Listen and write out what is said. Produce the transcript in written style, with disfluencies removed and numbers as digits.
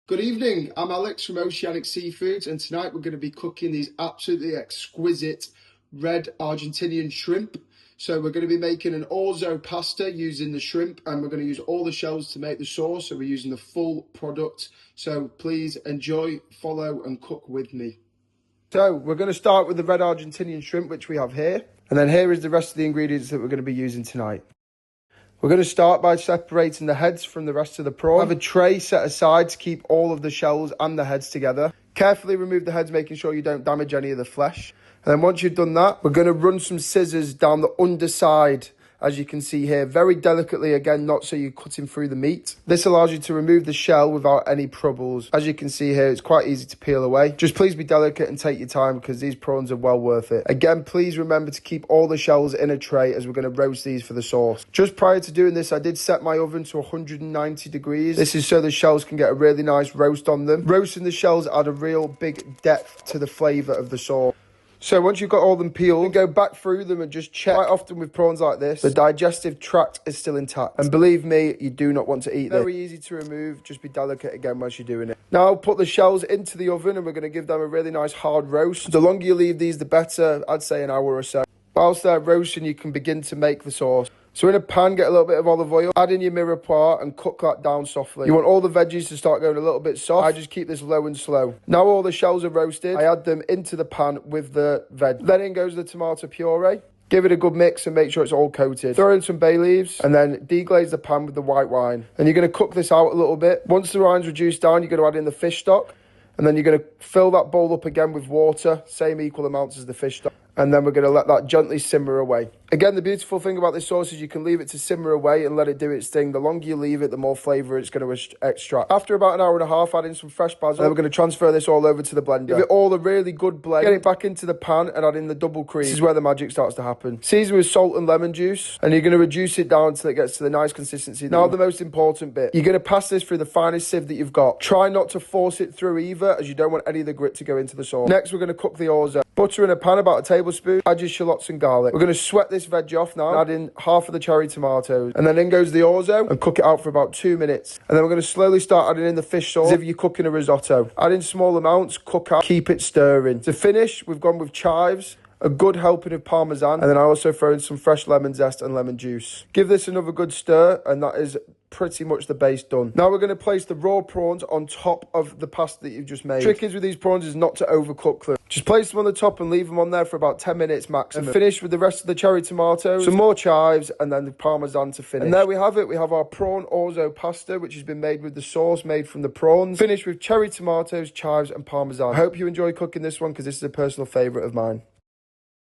Good evening, I'm Alex from Oceanic Seafoods, and tonight we're going to be cooking these absolutely exquisite red Argentinian shrimp. So we're going to be making an orzo pasta using the shrimp, and we're going to use all the shells to make the sauce, so we're using the full product. So please enjoy, follow and cook with me. So we're going to start with the red Argentinian shrimp, which we have here, and then here is the rest of the ingredients that we're going to be using tonight. We're going to start by separating the heads from the rest of the prawn. Have a tray set aside to keep all of the shells and the heads together. Carefully remove the heads, making sure you don't damage any of the flesh. And then once you've done that, we're going to run some scissors down the underside, as you can see here, very delicately, again, not so you're cutting through the meat. This allows you to remove the shell without any troubles. As you can see here, it's quite easy to peel away. Just please be delicate and take your time because these prawns are well worth it. Again, please remember to keep all the shells in a tray as we're going to roast these for the sauce. Just prior to doing this, I did set my oven to 190 degrees. This is so the shells can get a really nice roast on them. Roasting the shells add a real big depth to the flavour of the sauce. So once you've got all them peeled, go back through them and just check. Quite often with prawns like this, the digestive tract is still intact. And believe me, you do not want to eat this. Very easy to remove, just be delicate again once you're doing it. Now put the shells into the oven and we're going to give them a really nice hard roast. The longer you leave these, the better. I'd say an hour or so. Whilst they're roasting, you can begin to make the sauce. So in a pan, get a little bit of olive oil, add in your mirepoix and cook that down softly. You want all the veggies to start going a little bit soft. I just keep this low and slow. Now all the shells are roasted, I add them into the pan with the veg. Then in goes the tomato puree. Give it a good mix and make sure it's all coated. Throw in some bay leaves and then deglaze the pan with the white wine. And you're going to cook this out a little bit. Once the wine's reduced down, you're going to add in the fish stock. And then you're going to fill that bowl up again with water, same equal amounts as the fish stock. And then we're going to let that gently simmer away. Again, the beautiful thing about this sauce is you can leave it to simmer away and let it do its thing. The longer you leave it, the more flavour it's going to extract. After about an hour and a half, add in some fresh basil. Then we're going to transfer this all over to the blender. Give it all a really good blend. Get it back into the pan and add in the double cream. This is where the magic starts to happen. Season with salt and lemon juice. And you're going to reduce it down until it gets to the nice consistency. Now the most important bit. You're going to pass this through the finest sieve that you've got. Try not to force it through either, as you don't want any of the grit to go into the sauce. Next, we're going to cook the orzo. Butter in a pan, about a tablespoon. Add your shallots and garlic. We're going to sweat this veg off now. Add in half of the cherry tomatoes. And then in goes the orzo and cook it out for about 2 minutes. And then we're going to slowly start adding in the fish sauce as if you're cooking a risotto. Add in small amounts, cook out, keep it stirring. To finish, we've gone with chives, a good helping of Parmesan, and then I also throw in some fresh lemon zest and lemon juice. Give this another good stir, and that is pretty much the base done. Now we're going to place the raw prawns on top of the pasta that you've just made. Trick is with these prawns is not to overcook them. Just place them on the top and leave them on there for about 10 minutes maximum. And finish with the rest of the cherry tomatoes, some more chives, and then the Parmesan to finish. And there we have it. We have our prawn orzo pasta, which has been made with the sauce made from the prawns. Finished with cherry tomatoes, chives, and Parmesan. I hope you enjoy cooking this one because this is a personal favourite of mine.